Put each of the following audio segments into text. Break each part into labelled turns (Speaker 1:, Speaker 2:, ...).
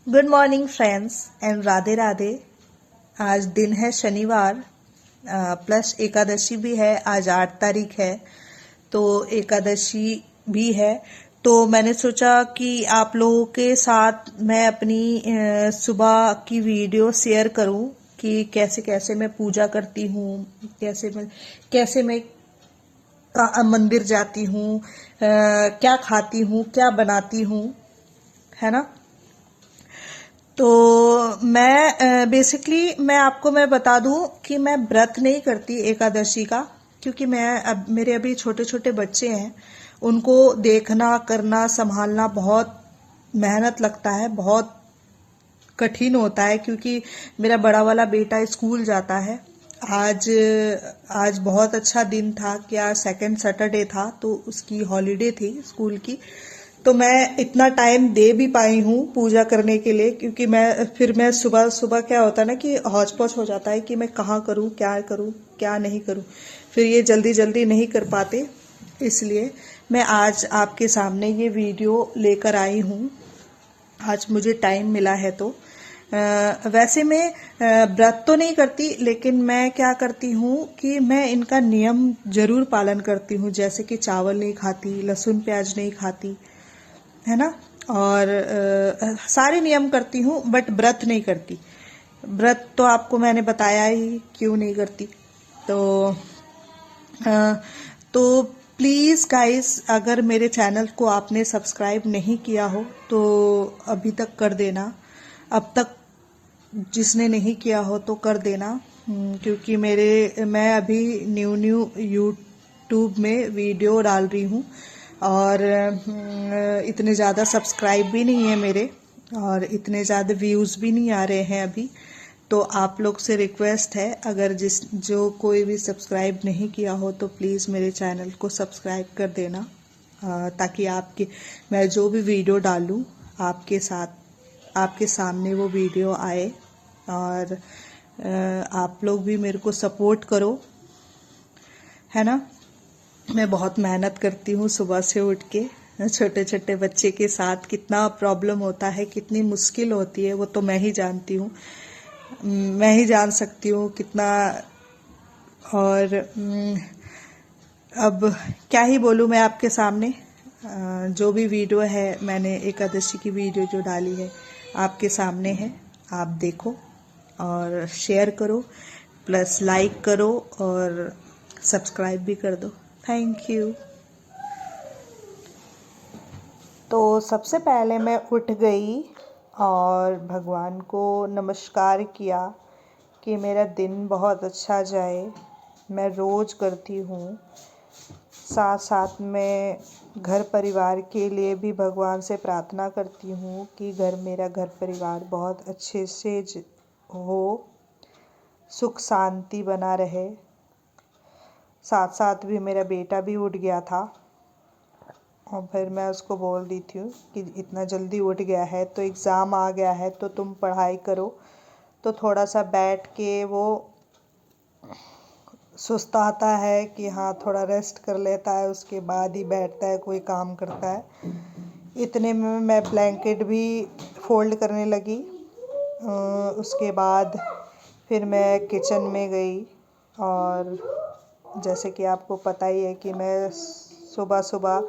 Speaker 1: Good morning friends and Radhe Radhe. आज दिन है शनिवार, प्लस एकादशी भी है। आज 8 तारीख है, तो एकादशी भी है। तो मैंने सोचा कि आप लोगों के साथ मैं अपनी सुबह की वीडियो शेयर करूं कि कैसे कैसे मैं पूजा करती हूँ, कैसे मैं मंदिर जाती हूँ, क्या खाती हूँ, क्या बनाती हूँ, है ना। तो मैं बेसिकली मैं बता दूं कि मैं व्रत नहीं करती एकादशी का, क्योंकि मेरे अभी छोटे छोटे बच्चे हैं। उनको देखना, करना, संभालना बहुत मेहनत लगता है, बहुत कठिन होता है, क्योंकि मेरा बड़ा वाला बेटा स्कूल जाता है। आज आज बहुत अच्छा दिन था, क्या सेकंड सैटरडे था, तो उसकी हॉलीडे थी स्कूल की। तो मैं इतना टाइम दे भी पाई हूँ पूजा करने के लिए, क्योंकि मैं सुबह सुबह क्या होता है ना कि हौच पौच हो जाता है कि मैं कहाँ करूँ क्या नहीं करूँ, फिर ये जल्दी जल्दी नहीं कर पाते। इसलिए मैं आज आपके सामने ये वीडियो लेकर आई हूँ। आज मुझे टाइम मिला है तो वैसे मैं व्रत तो नहीं करती, लेकिन मैं क्या करती हूँ कि मैं इनका नियम जरूर पालन करती हूँ। जैसे कि चावल नहीं खाती, लहसुन प्याज नहीं खाती, है ना। और सारे नियम करती हूँ, बट व्रत नहीं करती। व्रत तो आपको मैंने बताया ही क्यों नहीं करती। तो अ, तो प्लीज़ गाइस, अगर मेरे चैनल को आपने सब्सक्राइब नहीं किया हो तो अभी तक कर देना। अब तक जिसने नहीं किया हो तो कर देना। क्योंकि मैं अभी न्यू न्यू यूट्यूब में वीडियो डाल रही हूँ, और इतने ज़्यादा सब्सक्राइब भी नहीं है मेरे, और इतने ज़्यादा व्यूज़ भी नहीं आ रहे हैं अभी। तो आप लोग से रिक्वेस्ट है, अगर जो कोई भी सब्सक्राइब नहीं किया हो तो प्लीज़ मेरे चैनल को सब्सक्राइब कर देना, ताकि मैं जो भी वीडियो डालूं आपके सामने वो वीडियो आए। और आप लोग भी मेरे को सपोर्ट करो, है ना। मैं बहुत मेहनत करती हूँ सुबह से उठ के। छोटे छोटे बच्चे के साथ कितना प्रॉब्लम होता है, कितनी मुश्किल होती है, वो तो मैं ही जानती हूँ। मैं ही जान सकती हूँ कितना। और अब क्या ही बोलूँ मैं आपके सामने। जो भी वीडियो है, मैंने एकादशी की वीडियो जो डाली है आपके सामने है। आप देखो और शेयर करो, प्लस लाइक करो और सब्सक्राइब भी कर दो। Thank you. तो सबसे पहले मैं उठ गई और भगवान को नमस्कार किया कि मेरा दिन बहुत अच्छा जाए। मैं रोज़ करती हूँ। साथ साथ में घर परिवार के लिए भी भगवान से प्रार्थना करती हूँ कि मेरा घर परिवार बहुत अच्छे से हो, सुख शांति बना रहे। साथ साथ भी मेरा बेटा भी उठ गया था, और फिर मैं उसको बोल रही थी कि इतना जल्दी उठ गया है तो एग्ज़ाम आ गया है तो तुम पढ़ाई करो। तो थोड़ा सा बैठ के वो सुस्ताता है कि हाँ थोड़ा रेस्ट कर लेता है, उसके बाद ही बैठता है, कोई काम करता है। इतने में मैं ब्लैंकेट भी फोल्ड करने लगी। उसके बाद फिर मैं किचन में गई, और जैसे कि आपको पता ही है कि मैं सुबह सुबह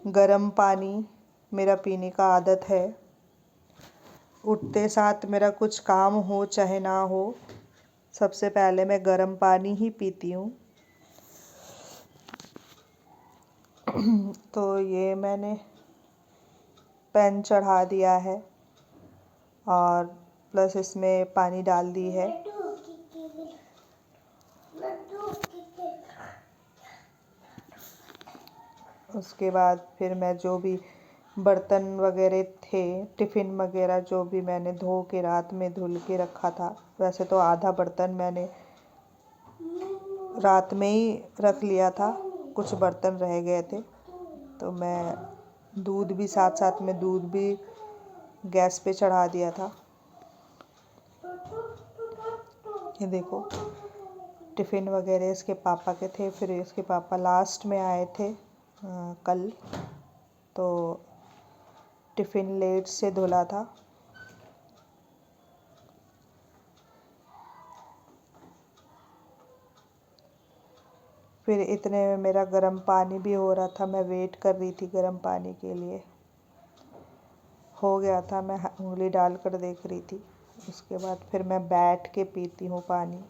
Speaker 1: गर्म पानी मेरा पीने का आदत है। उठते साथ मेरा कुछ काम हो चाहे ना हो, सबसे पहले मैं गर्म पानी ही पीती हूँ। तो ये मैंने पैन चढ़ा दिया है और प्लस इसमें पानी डाल दी है। उसके बाद फिर मैं जो भी बर्तन वगैरह थे, टिफ़िन वगैरह जो भी मैंने धो के रात में धुल के रखा था, वैसे तो आधा बर्तन मैंने रात में ही रख लिया था, कुछ बर्तन रह गए थे। तो मैं दूध भी साथ में दूध भी गैस पे चढ़ा दिया था। ये देखो, टिफ़िन वगैरह इसके पापा के थे, फिर इसके पापा लास्ट में आए थे कल, तो टिफ़िन लेट से धुला था। फिर इतने में मेरा गर्म पानी भी हो रहा था, मैं वेट कर रही थी गर्म पानी के लिए। हो गया था, मैं उंगली डाल कर देख रही थी। उसके बाद फिर मैं बैठ के पीती हूँ पानी।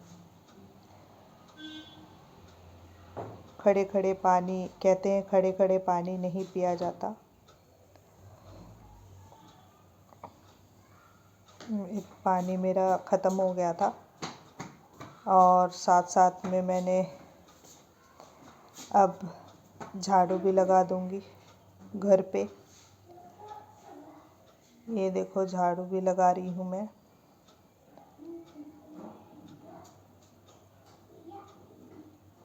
Speaker 1: खड़े खड़े पानी कहते हैं, खड़े खड़े पानी नहीं पिया जाता। एक पानी मेरा ख़त्म हो गया था और साथ साथ में मैंने अब झाड़ू भी लगा दूंगी घर पे। ये देखो झाड़ू भी लगा रही हूँ मैं।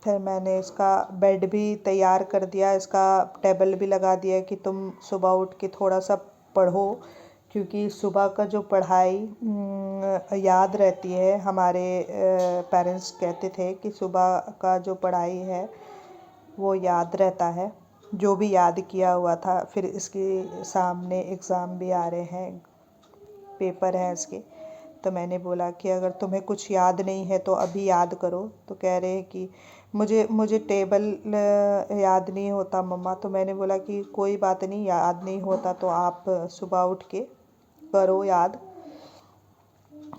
Speaker 1: फिर मैंने इसका बेड भी तैयार कर दिया, इसका टेबल भी लगा दिया कि तुम सुबह उठ के थोड़ा सा पढ़ो, क्योंकि सुबह का जो पढ़ाई याद रहती है। हमारे पेरेंट्स कहते थे कि सुबह का जो पढ़ाई है वो याद रहता है, जो भी याद किया हुआ था। फिर इसके सामने एग्ज़ाम भी आ रहे हैं, पेपर है इसके। तो मैंने बोला कि अगर तुम्हें कुछ याद नहीं है तो अभी याद करो। तो कह रहे हैं कि मुझे टेबल याद नहीं होता मम्मा। तो मैंने बोला कि कोई बात नहीं, याद नहीं होता तो आप सुबह उठ के करो याद।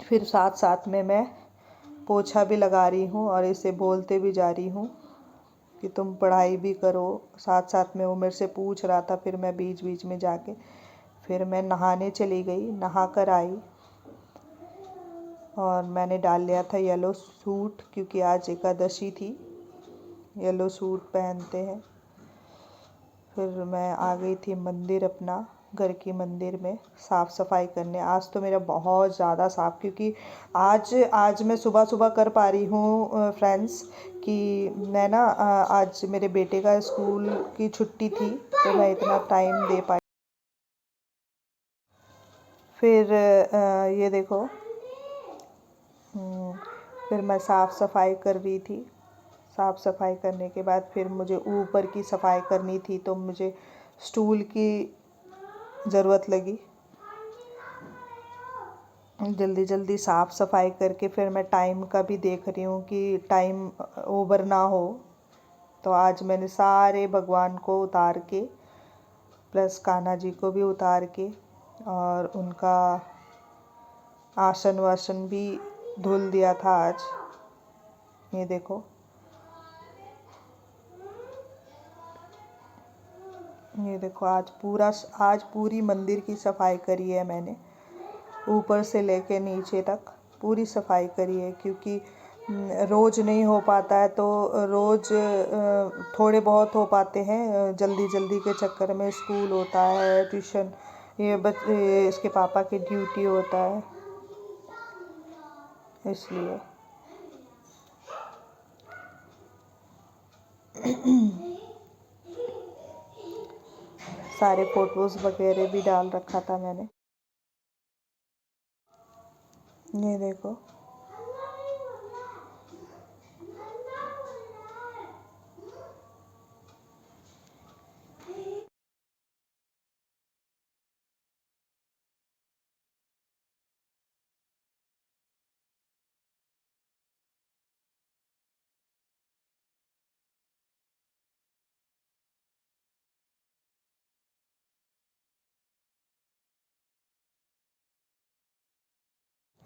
Speaker 1: फिर साथ साथ में मैं पोछा भी लगा रही हूँ और इसे बोलते भी जा रही हूँ कि तुम पढ़ाई भी करो। साथ साथ में वो मेरे से पूछ रहा था, फिर मैं बीच बीच में जाके फिर मैं नहाने चली गई, नहा कर आई और मैंने डाल लिया था येलो सूट, क्योंकि आज एकादशी थी, येलो सूट पहनते हैं। फिर मैं आ गई थी मंदिर, अपना घर की मंदिर में साफ़ सफाई करने। आज तो मेरा बहुत ज़्यादा साफ़, क्योंकि आज मैं सुबह सुबह कर पा रही हूँ फ्रेंड्स, कि मैं ना आज मेरे बेटे का स्कूल की छुट्टी थी तो मैं इतना टाइम दे पाई। फिर ये देखो, फिर मैं साफ़ सफाई कर रही थी। साफ़ सफाई करने के बाद फिर मुझे ऊपर की सफाई करनी थी, तो मुझे स्टूल की ज़रूरत लगी। जल्दी जल्दी साफ़ सफाई करके फिर मैं टाइम का भी देख रही हूँ कि टाइम ओवर ना हो। तो आज मैंने सारे भगवान को उतार के, प्लस कान्हा जी को भी उतार के, और उनका आसन वासन भी धुल दिया था आज। ये देखो, ये देखो आज पूरी मंदिर की सफाई करी है मैंने, ऊपर से लेके नीचे तक पूरी सफाई करी है। क्योंकि रोज़ नहीं हो पाता है, तो रोज़ थोड़े बहुत हो पाते हैं। जल्दी जल्दी के चक्कर में स्कूल होता है, ट्यूशन, ये इसके पापा की ड्यूटी होता है, इसलिए। सारे फ़ोटोज़ वगैरह भी डाल रखा था मैंने। ये देखो,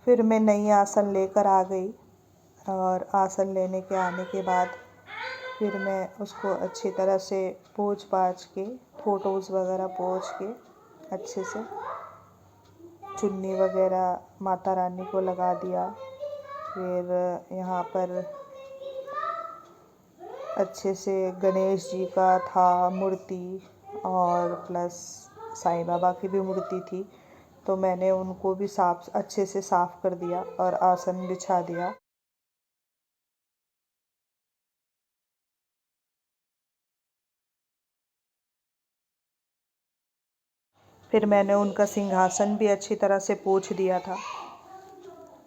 Speaker 1: फिर मैं नई आसन लेकर आ गई और आसन लेने के आने के बाद फिर मैं उसको अच्छी तरह से पोंछ पाछ के, फ़ोटोज़ वगैरह पोंछ के अच्छे से चुन्नी वगैरह माता रानी को लगा दिया। फिर यहाँ पर अच्छे से गणेश जी का था मूर्ति, और प्लस साईं बाबा की भी मूर्ति थी, तो मैंने उनको भी अच्छे से साफ़ कर दिया और आसन बिछा दिया। फिर मैंने उनका सिंहासन भी अच्छी तरह से पोंछ दिया था,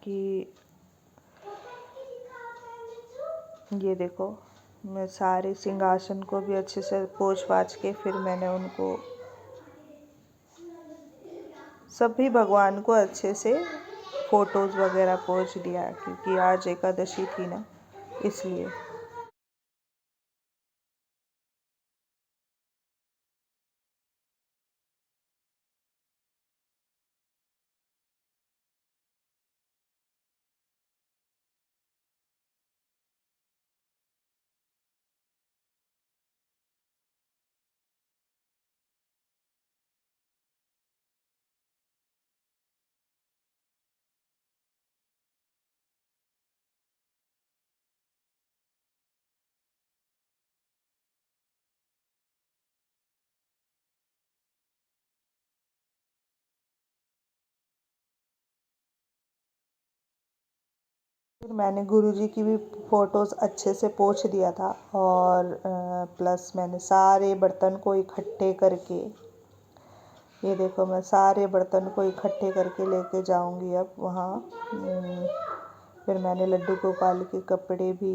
Speaker 1: कि ये देखो, मैं सारे सिंहासन को भी अच्छे से पोंछ पाछ के फिर मैंने उनको सभी भगवान को अच्छे से फ़ोटोज़ वगैरह पोंछ दिया, क्योंकि आज एकादशी थी ना, इसलिए। फिर मैंने गुरुजी की भी फ़ोटोज़ अच्छे से पोंछ दिया था और प्लस मैंने सारे बर्तन को इकट्ठे करके, ये देखो मैं सारे बर्तन को इकट्ठे करके लेके जाऊंगी अब वहाँ। फिर मैंने लड्डू गोपाल के कपड़े भी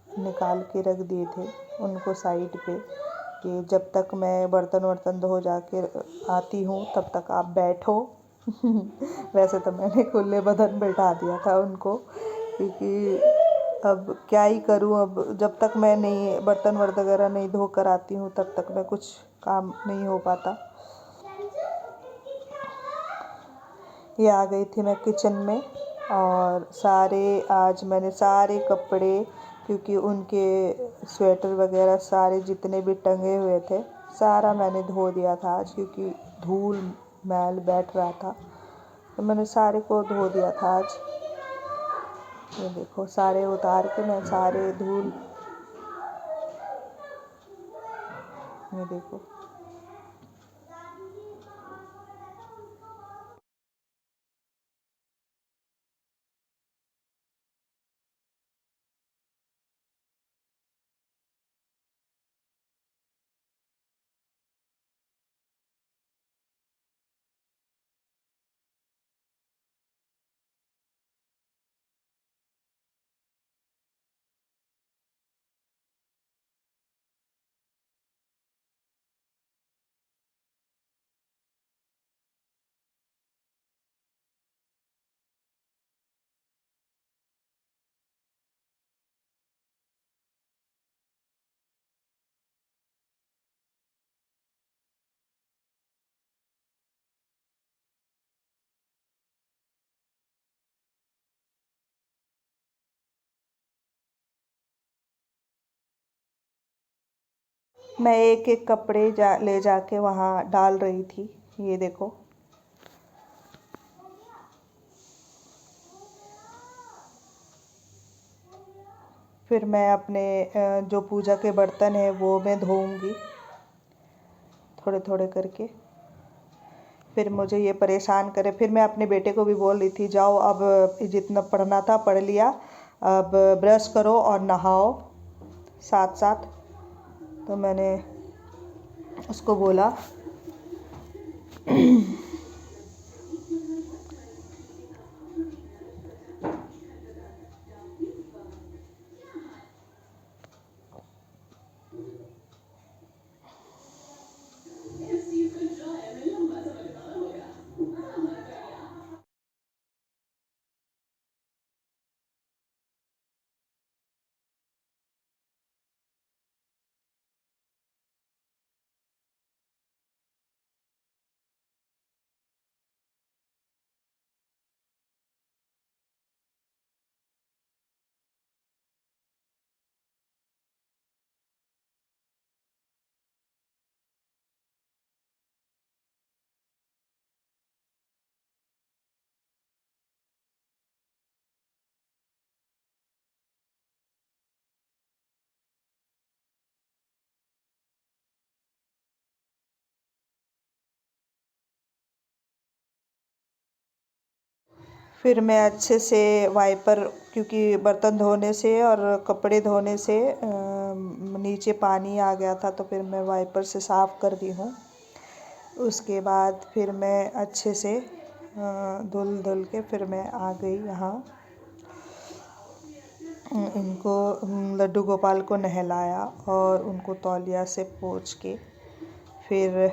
Speaker 1: निकाल के रख दिए थे उनको साइड पे कि जब तक मैं बर्तन वर्तन धो जाके आती हूँ तब तक आप बैठो। वैसे तो मैंने खुले बदन बैठा दिया था उनको, क्योंकि अब क्या ही करूँ, अब जब तक मैं नहीं बर्तन वर्तन वगैरह नहीं धो कर आती हूँ तब तक मैं कुछ काम नहीं हो पाता। ये आ गई थी मैं किचन में और आज मैंने सारे कपड़े, क्योंकि उनके स्वेटर वगैरह सारे जितने भी टंगे हुए थे सारा मैंने धो दिया था आज, क्योंकि धूल मैल बैठ रहा था तो मैंने सारे को धो दिया था आज। ये देखो सारे उतार के मैं सारे धूल, ये देखो मैं एक एक कपड़े ले जाके वहाँ डाल रही थी। ये देखो फिर मैं अपने जो पूजा के बर्तन है वो मैं धोऊंगी थोड़े थोड़े करके। फिर मुझे ये परेशान करे, फिर मैं अपने बेटे को भी बोल रही थी जाओ अब जितना पढ़ना था पढ़ लिया, अब ब्रश करो और नहाओ साथ साथ। तो मैंने उसको बोला फिर मैं अच्छे से वाइपर, क्योंकि बर्तन धोने से और कपड़े धोने से नीचे पानी आ गया था तो फिर मैं वाइपर से साफ़ कर दी हूँ। उसके बाद फिर मैं अच्छे से धुल धुल के फिर मैं आ गई यहाँ। इनको लड्डू गोपाल को नहलाया और उनको तौलिया से पोंछ के फिर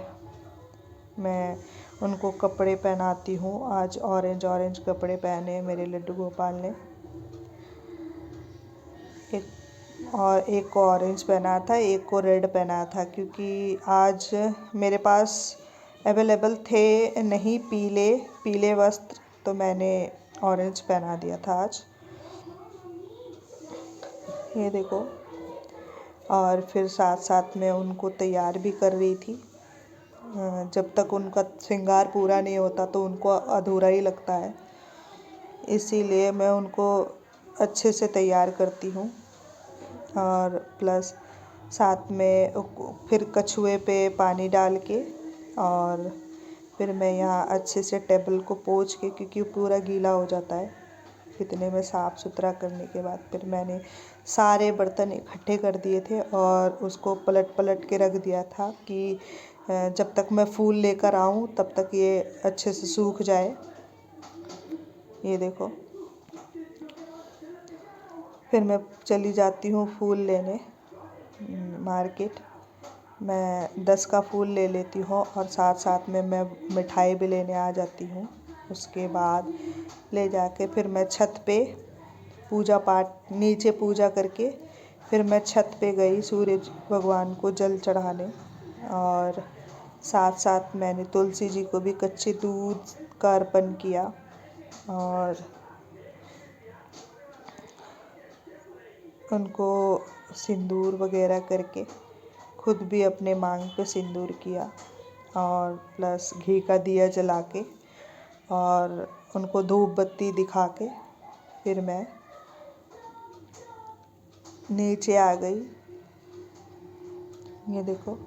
Speaker 1: मैं उनको कपड़े पहनाती हूँ। आज ऑरेंज ऑरेंज कपड़े पहने मेरे लड्डू गोपाल ने। एक को ऑरेंज पहना था, एक को रेड पहना था, क्योंकि आज मेरे पास अवेलेबल थे नहीं पीले वस्त्र, तो मैंने ऑरेंज पहना दिया था आज। ये देखो, और फिर साथ साथ में उनको तैयार भी कर रही थी। जब तक उनका श्रृंगार पूरा नहीं होता तो उनको अधूरा ही लगता है, इसीलिए मैं उनको अच्छे से तैयार करती हूँ। और प्लस साथ में फिर कछुए पे पानी डाल के और फिर मैं यहाँ अच्छे से टेबल को पोंछ के, क्योंकि पूरा गीला हो जाता है, इतने में साफ़ सुथरा करने के बाद फिर मैंने सारे बर्तन इकट्ठे कर दिए थे और उसको पलट पलट के रख दिया था कि जब तक मैं फूल लेकर आऊँ तब तक ये अच्छे से सूख जाए। ये देखो, फिर मैं चली जाती हूँ फूल लेने मार्केट। मैं 10 का फूल ले लेती हूँ और साथ साथ में मैं मिठाई भी लेने आ जाती हूँ। उसके बाद ले जाके फिर मैं छत पे पूजा पाठ, नीचे पूजा करके फिर मैं छत पे गई सूरज भगवान को जल चढ़ाने। और साथ साथ मैंने तुलसी जी को भी कच्चे दूध का अर्पण किया और उनको सिंदूर वगैरह करके खुद भी अपने मांग पे सिंदूर किया और प्लस घी का दिया जला के और उनको धूप बत्ती दिखा के फिर मैं नीचे आ गई। ये देखो,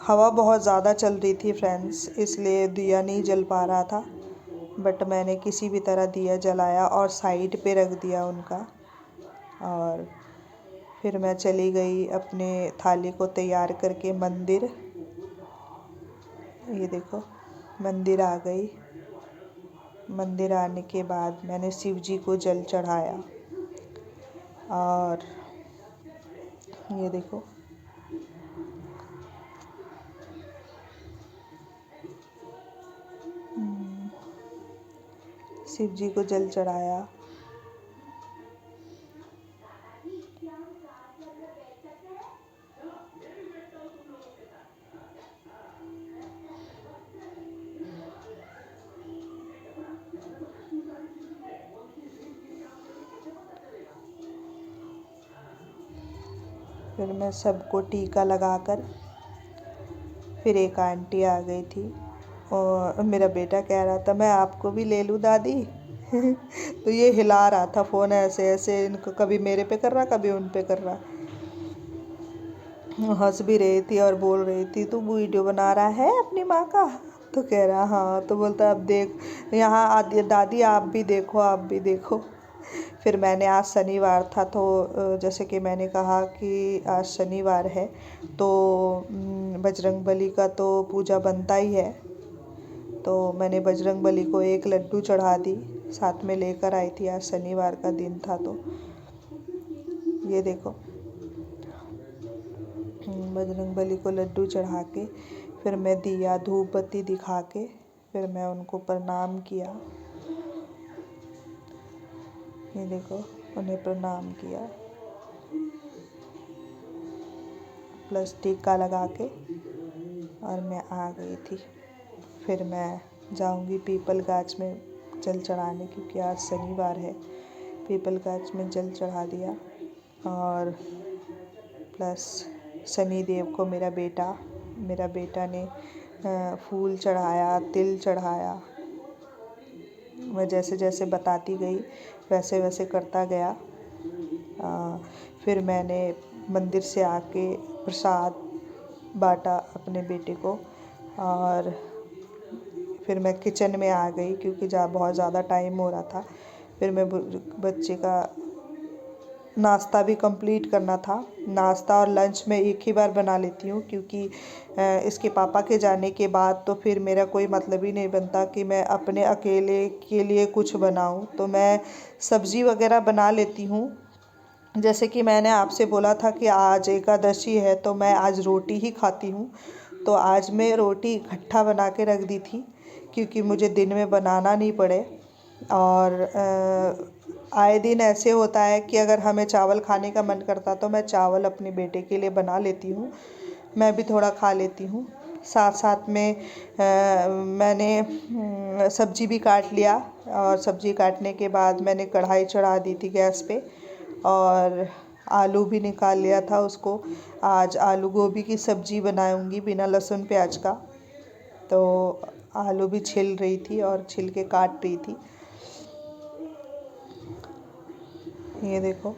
Speaker 1: हवा बहुत ज़्यादा चल रही थी फ्रेंड्स, इसलिए दिया नहीं जल पा रहा था, बट मैंने किसी भी तरह दिया जलाया और साइड पे रख दिया उनका। और फिर मैं चली गई अपने थाली को तैयार करके मंदिर। ये देखो, मंदिर आ गई। मंदिर आने के बाद मैंने शिव जी को जल चढ़ाया और ये देखो, शिव जी को जल चढ़ाया। फिर मैं सबको टीका लगाकर फिर एक आंटी आ गई थी और मेरा बेटा कह रहा था मैं आपको भी ले लूँ दादी। तो ये हिला रहा था फ़ोन ऐसे ऐसे, इनको कभी मेरे पे कर रहा कभी उन पे कर रहा। हंस भी रही थी और बोल रही थी तू वीडियो बना रहा है अपनी माँ का? तो कह रहा हाँ। तो बोलता अब देख यहाँ दादी आप भी देखो, आप भी देखो। फिर मैंने आज शनिवार था तो जैसे कि मैंने कहा कि आज शनिवार है तो बजरंगबली का तो पूजा बनता ही है। तो मैंने बजरंगबली को एक लड्डू चढ़ा दी, साथ में लेकर आई थी, आज शनिवार का दिन था। तो ये देखो, बजरंगबली को लड्डू चढ़ा के फिर मैं दिया धूप बत्ती दिखा के फिर मैं उनको प्रणाम किया। ये देखो, उन्हें प्रणाम किया प्लस टीका लगा के और मैं आ गई थी। फिर मैं जाऊंगी पीपल गाछ में जल चढ़ाने, क्योंकि आज शनिवार है। पीपल गाछ में जल चढ़ा दिया और प्लस शनि देव को मेरा बेटा ने फूल चढ़ाया, तिल चढ़ाया। मैं जैसे जैसे बताती गई वैसे वैसे करता गया। फिर मैंने मंदिर से आके प्रसाद बांटा अपने बेटे को और फिर मैं किचन में आ गई क्योंकि बहुत ज़्यादा टाइम हो रहा था। फिर मैं बच्चे का नाश्ता भी कंप्लीट करना था। नाश्ता और लंच मैं एक ही बार बना लेती हूँ क्योंकि इसके पापा के जाने के बाद तो फिर मेरा कोई मतलब ही नहीं बनता कि मैं अपने अकेले के लिए कुछ बनाऊँ। तो मैं सब्ज़ी वगैरह बना लेती हूँ। जैसे कि मैंने आपसे बोला था कि आज एकादशी है तो मैं आज रोटी ही खाती हूँ। तो आज मैं रोटी इकट्ठा बना के रख दी थी क्योंकि मुझे दिन में बनाना नहीं पड़े। और आए दिन ऐसे होता है कि अगर हमें चावल खाने का मन करता तो मैं चावल अपने बेटे के लिए बना लेती हूँ, मैं भी थोड़ा खा लेती हूँ। साथ साथ में मैंने सब्ज़ी भी काट लिया और सब्ज़ी काटने के बाद मैंने कढ़ाई चढ़ा दी थी गैस पे और आलू भी निकाल लिया था उसको। आज आलू गोभी की सब्ज़ी बनाऊंगी बिना लहसुन प्याज का। तो आलू भी छिल रही थी और छिल के काट रही थी। ये देखो,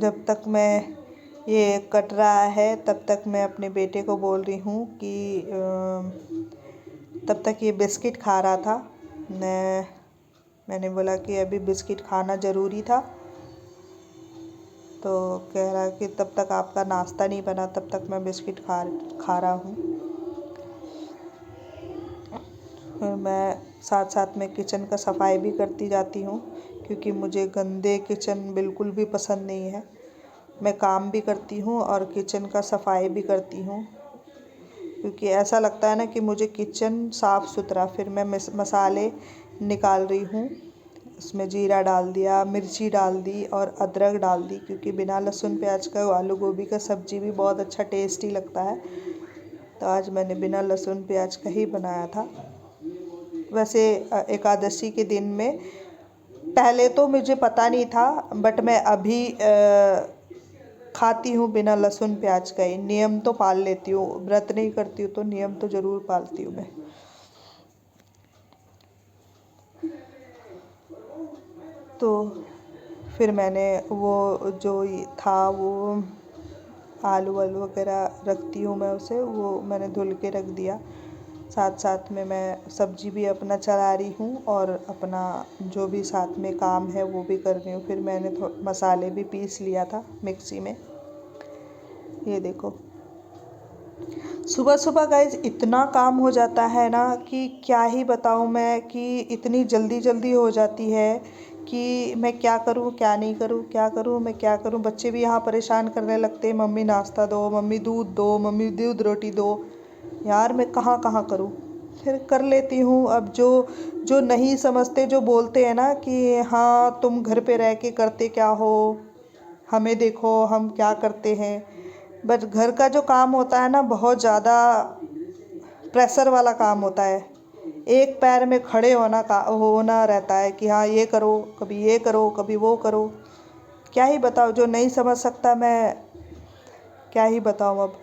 Speaker 1: जब तक मैं ये कट रहा है, तब तक मैं अपने बेटे को बोल रही हूँ कि तब तक ये बिस्किट खा रहा था। मैंने बोला कि अभी बिस्किट खाना ज़रूरी था, तो कह रहा कि तब तक आपका नाश्ता नहीं बना, तब तक मैं बिस्किट खा रहा हूँ। फिर मैं साथ साथ में किचन का सफाई भी करती जाती हूँ, क्योंकि मुझे गंदे किचन बिल्कुल भी पसंद नहीं है। मैं काम भी करती हूँ और किचन का सफाई भी करती हूँ, क्योंकि ऐसा लगता है ना कि मुझे किचन साफ़ सुथरा। फिर मैं मसाले निकाल रही हूँ। उसमें जीरा डाल दिया, मिर्ची डाल दी और अदरक डाल दी, क्योंकि बिना लहसुन प्याज का आलू गोभी का सब्ज़ी भी बहुत अच्छा टेस्टी लगता है। तो आज मैंने बिना लहसुन प्याज का ही बनाया था। वैसे एकादशी के दिन में पहले तो मुझे पता नहीं था, बट मैं अभी खाती हूँ बिना लहसुन प्याज का ही। नियम तो पाल लेती हूँ, व्रत नहीं करती हूँ तो नियम तो ज़रूर पालती हूँ मैं। तो फिर मैंने वो जो था वो आलू वालू वगैरह रखती हूँ मैं, उसे वो मैंने धुल के रख दिया। साथ साथ में मैं सब्जी भी अपना चला रही हूँ और अपना जो भी साथ में काम है वो भी कर रही हूँ। फिर मैंने मसाले भी पीस लिया था मिक्सी में। ये देखो, सुबह सुबह गाइज इतना काम हो जाता है ना कि क्या ही बताऊँ मैं, कि इतनी जल्दी जल्दी हो जाती है कि मैं क्या करूँ क्या नहीं करूँ, क्या करूँ मैं क्या करूँ। बच्चे भी यहाँ परेशान करने लगते हैं, मम्मी नाश्ता दो, मम्मी दूध दो, मम्मी दूध रोटी दो। यार मैं कहाँ कहाँ करूँ। फिर कर लेती हूँ। अब जो जो नहीं समझते, जो बोलते हैं ना कि हाँ तुम घर पे रह के करते क्या हो, हमें देखो हम क्या करते हैं। बट घर का जो काम होता है ना, बहुत ज़्यादा प्रेशर वाला काम होता है। एक पैर में खड़े होना रहता है कि हाँ ये करो, कभी ये करो, कभी वो करो। क्या ही बताओ, जो नहीं समझ सकता मैं क्या ही बताऊँ अब।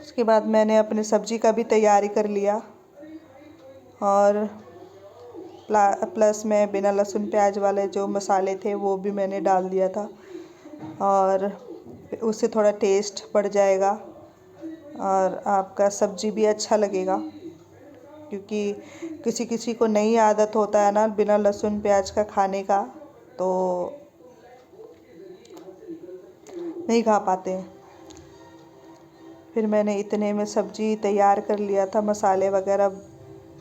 Speaker 1: उसके बाद मैंने अपनी सब्जी का भी तैयारी कर लिया, और प्लस में बिना लहसुन प्याज वाले जो मसाले थे वो भी मैंने डाल दिया था, और उससे थोड़ा टेस्ट बढ़ जाएगा और आपका सब्जी भी अच्छा लगेगा। क्योंकि किसी किसी को नहीं आदत होता है ना बिना लहसुन प्याज का खाने का, तो नहीं खा पाते हैं। फिर मैंने इतने में सब्जी तैयार कर लिया था, मसाले वगैरह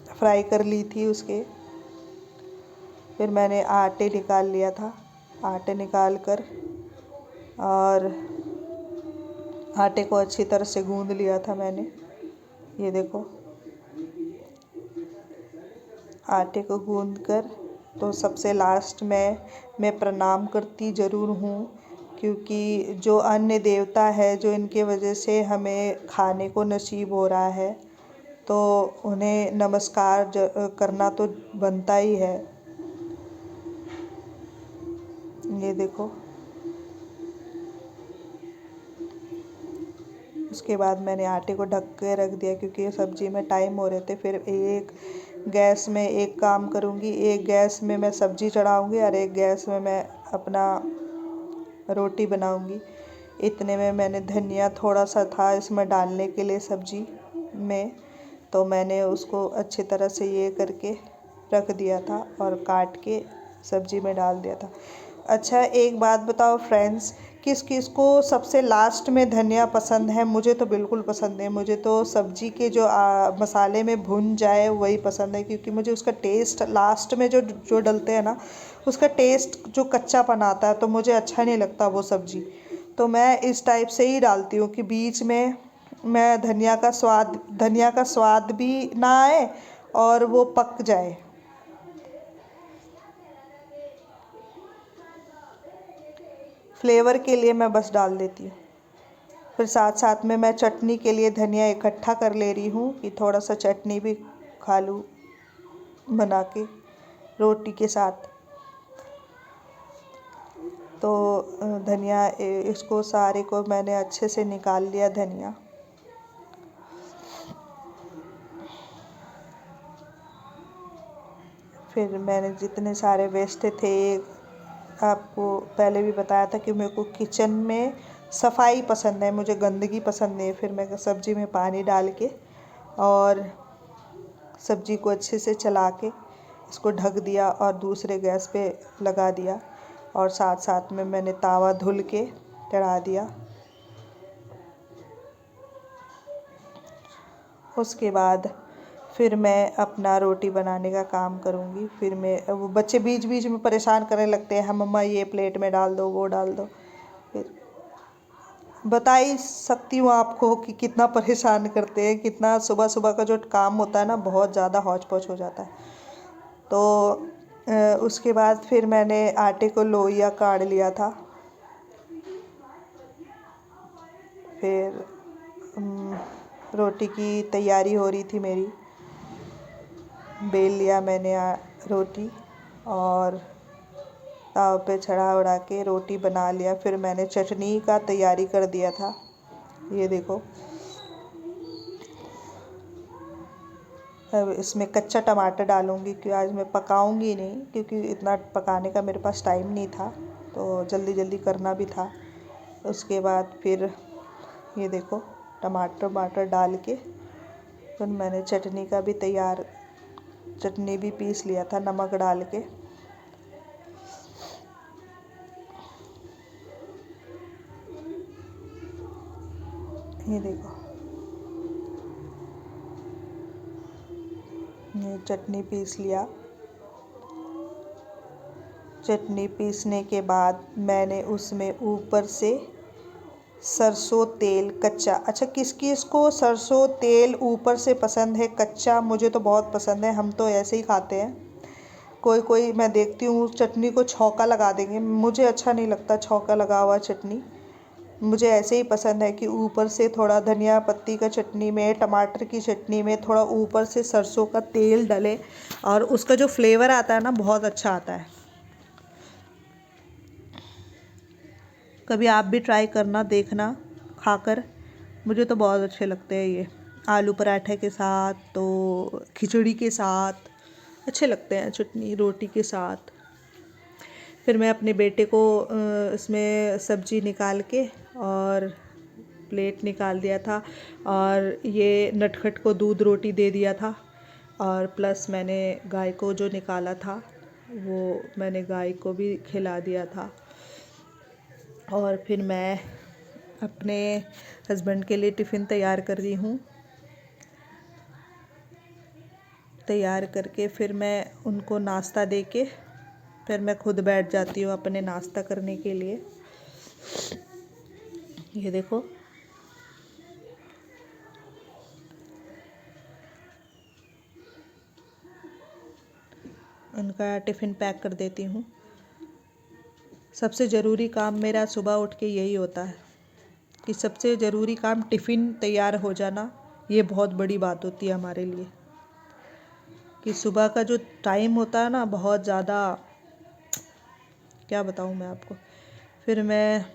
Speaker 1: फ्राई कर ली थी उसके। फिर मैंने आटे निकाल लिया था, आटे निकाल कर और आटे को अच्छी तरह से गूंद लिया था मैंने। ये देखो, आटे को गूंद कर तो सबसे लास्ट में मैं प्रणाम करती ज़रूर हूँ, क्योंकि जो अन्य देवता है, जो इनके वजह से हमें खाने को नसीब हो रहा है, तो उन्हें नमस्कार करना तो बनता ही है। ये देखो, उसके बाद मैंने आटे को ढक के रख दिया, क्योंकि ये सब्ज़ी में टाइम हो रहे थे। फिर एक गैस में एक काम करूँगी, एक गैस में मैं सब्ज़ी चढ़ाऊँगी और एक गैस में मैं अपना रोटी बनाऊँगी। इतने में मैंने धनिया थोड़ा सा था इसमें डालने के लिए सब्ज़ी में, तो मैंने उसको अच्छी तरह से ये करके रख दिया था और काट के सब्ज़ी में डाल दिया था। अच्छा एक बात बताओ फ्रेंड्स, किस किस को सबसे लास्ट में धनिया पसंद है? मुझे तो बिल्कुल पसंद है। मुझे तो सब्ज़ी के जो मसाले में भुन जाए वही पसंद है, क्योंकि मुझे उसका टेस्ट लास्ट में जो जो डलते हैं ना, उसका टेस्ट जो कच्चापन आता है तो मुझे अच्छा नहीं लगता वो सब्ज़ी। तो मैं इस टाइप से ही डालती हूँ कि बीच में मैं धनिया का स्वाद भी ना आए और वो पक जाए। फ्लेवर के लिए मैं बस डाल देती हूँ। फिर साथ साथ में मैं चटनी के लिए धनिया इकट्ठा कर ले रही हूँ कि थोड़ा सा चटनी भी खा लूँ बना के रोटी के साथ। तो धनिया इसको सारे को मैंने अच्छे से निकाल लिया धनिया। फिर मैंने जितने सारे वेस्ट थे आपको पहले भी बताया था कि मेरे को किचन में सफाई पसंद है, मुझे गंदगी पसंद नहीं है। फिर मैं सब्ज़ी में पानी डाल के और सब्ज़ी को अच्छे से चला के इसको ढक दिया और दूसरे गैस पे लगा दिया, और साथ साथ में मैंने तावा धुल के चढ़ा दिया। उसके बाद फिर मैं अपना रोटी बनाने का काम करूँगी। फिर मैं वो बच्चे बीच बीच में परेशान करने लगते हैं, हाँ मम्मा ये प्लेट में डाल दो, वो डाल दो। फिर बता ही सकती हूँ आपको कि कितना परेशान करते हैं, कितना सुबह सुबह का जो काम होता है ना, बहुत ज़्यादा हौच पौच हो जाता है। तो उसके बाद फिर मैंने आटे को लोइया काढ़ लिया था। फिर रोटी की तैयारी हो रही थी मेरी, बेल लिया मैंने रोटी और ताव पे चढ़ा उड़ा के रोटी बना लिया। फिर मैंने चटनी का तैयारी कर दिया था, ये देखो। अब इसमें कच्चा टमाटर डालूँगी कि आज मैं पकाऊंगी नहीं, क्योंकि इतना पकाने का मेरे पास टाइम नहीं था, तो जल्दी जल्दी करना भी था। उसके बाद फिर ये देखो टमाटर डाल के फिर मैंने चटनी भी पीस लिया था नमक डाल के। ये देखो, ये चटनी पीस लिया। चटनी पीसने के बाद मैंने उसमें ऊपर से सरसों तेल कच्चा, अच्छा किस किस को सरसों तेल ऊपर से पसंद है कच्चा, मुझे तो बहुत पसंद है, हम तो ऐसे ही खाते हैं। कोई कोई मैं देखती हूँ चटनी को छौंका लगा देंगे, मुझे अच्छा नहीं लगता छौंका लगा हुआ चटनी। मुझे ऐसे ही पसंद है कि ऊपर से थोड़ा धनिया पत्ती का चटनी में, टमाटर की चटनी में थोड़ा ऊपर से सरसों का तेल डले, और उसका जो फ्लेवर आता है ना, बहुत अच्छा आता है। कभी आप भी ट्राई करना, देखना खाकर, मुझे तो बहुत अच्छे लगते हैं ये। आलू पराठे के साथ, तो खिचड़ी के साथ अच्छे लगते हैं, चटनी रोटी के साथ। फिर मैं अपने बेटे को इसमें सब्ज़ी निकाल के और प्लेट निकाल दिया था, और ये नटखट को दूध रोटी दे दिया था, और प्लस मैंने गाय को जो निकाला था वो मैंने गाय को भी खिला दिया था। और फिर मैं अपने हस्बैंड के लिए टिफ़िन तैयार कर रही हूँ। तैयार करके फिर मैं उनको नाश्ता दे के फिर मैं खुद बैठ जाती हूँ अपने नाश्ता करने के लिए। ये देखो, उनका टिफ़िन पैक कर देती हूँ। सबसे ज़रूरी काम मेरा सुबह उठ के यही होता है कि सबसे ज़रूरी काम टिफ़िन तैयार हो जाना, ये बहुत बड़ी बात होती है हमारे लिए। कि सुबह का जो टाइम होता है ना, बहुत ज़्यादा, क्या बताऊँ मैं आपको। फिर मैं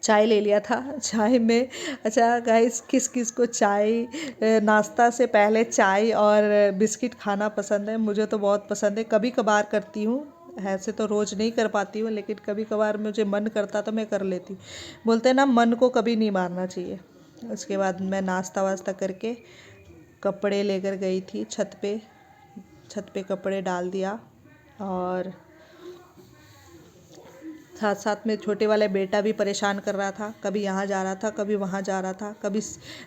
Speaker 1: चाय ले लिया था। चाय में, अच्छा गाइस, किस किस को चाय, नाश्ता से पहले चाय और बिस्किट खाना पसंद है? मुझे तो बहुत पसंद है। कभी कभार करती हूँ, ऐसे तो रोज़ नहीं कर पाती हूँ, लेकिन कभी कभार मुझे मन करता तो मैं कर लेती हूँ। बोलते हैं ना, मन को कभी नहीं मारना चाहिए। उसके बाद मैं नाश्ता वास्ता करके कपड़े लेकर गई थी छत पे कपड़े डाल दिया, और साथ साथ में छोटे वाला बेटा भी परेशान कर रहा था, कभी यहाँ जा रहा था, कभी वहाँ जा रहा था, कभी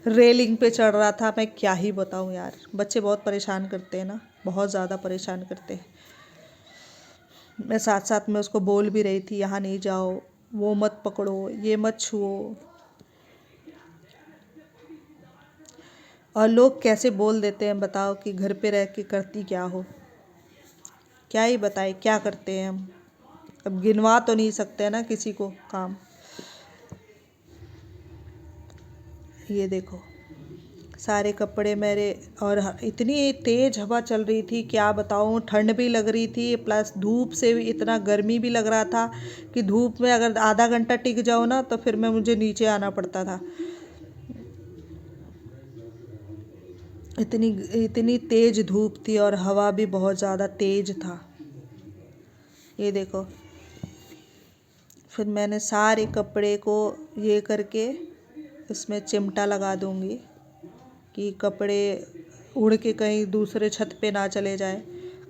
Speaker 1: रेलिंग पे चढ़ रहा था। मैं क्या ही बताऊँ यार, बच्चे बहुत परेशान करते हैं ना, बहुत ज़्यादा परेशान करते हैं। मैं साथ साथ में उसको बोल भी रही थी, यहाँ नहीं जाओ, वो मत पकड़ो, ये मत छुओ। और लोग कैसे बोल देते हैं बताओ कि घर पे रह के करती क्या हो। क्या ही बताए क्या करते हैं हम, अब गिनवा तो नहीं सकते ना किसी को काम। ये देखो सारे कपड़े मेरे, और इतनी तेज़ हवा चल रही थी, क्या बताऊँ, ठंड भी लग रही थी, प्लस धूप से भी इतना गर्मी भी लग रहा था कि धूप में अगर आधा घंटा टिक जाओ ना, तो फिर मुझे नीचे आना पड़ता था। इतनी तेज़ धूप थी और हवा भी बहुत ज़्यादा तेज़ था। ये देखो, फिर मैंने सारे कपड़े को ये करके इसमें चिमटा लगा दूंगी कि कपड़े उड़ के कहीं दूसरे छत पे ना चले जाए,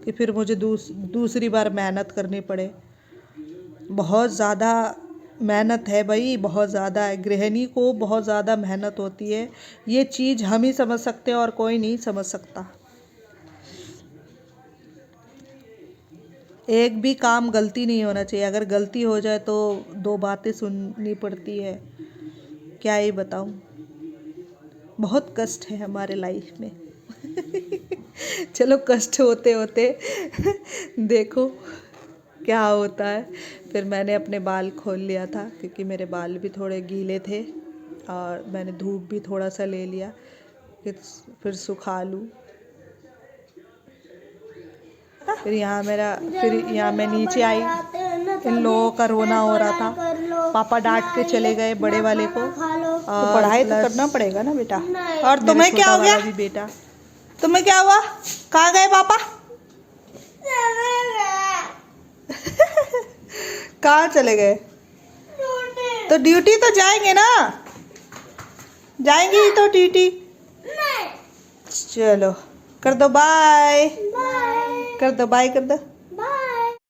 Speaker 1: कि फिर मुझे दूसरी बार मेहनत करनी पड़े। बहुत ज़्यादा मेहनत है भाई, बहुत ज़्यादा है। गृहिणी को बहुत ज़्यादा मेहनत होती है। ये चीज़ हम ही समझ सकते हैं और कोई नहीं समझ सकता। एक भी काम गलती नहीं होना चाहिए। अगर गलती हो जाए तो 2 बातें सुननी पड़ती है। क्या ही बताऊं, बहुत कष्ट है हमारे लाइफ में। चलो कष्ट होते होते देखो क्या होता है। फिर मैंने अपने बाल खोल लिया था क्योंकि मेरे बाल भी थोड़े गीले थे और मैंने धूप भी थोड़ा सा ले लिया कि फिर सुखा लूँ। फिर यहाँ मैं नीचे आई। इन लोगों का रोना हो रहा था। पापा डांट के चले गए बड़े वाले को। तो पढ़ाई तो करना पड़ेगा ना बेटा। और तुम्हें क्या हो गया? भी बेटा तुम्हें क्या हुआ? कहाँ गए पापा? कहाँ चले गए? तो ड्यूटी तो जाएंगे ना, जाएंगे ही तो ड्यूटी। चलो कर दो बाय, कर दो बाय, कर दो।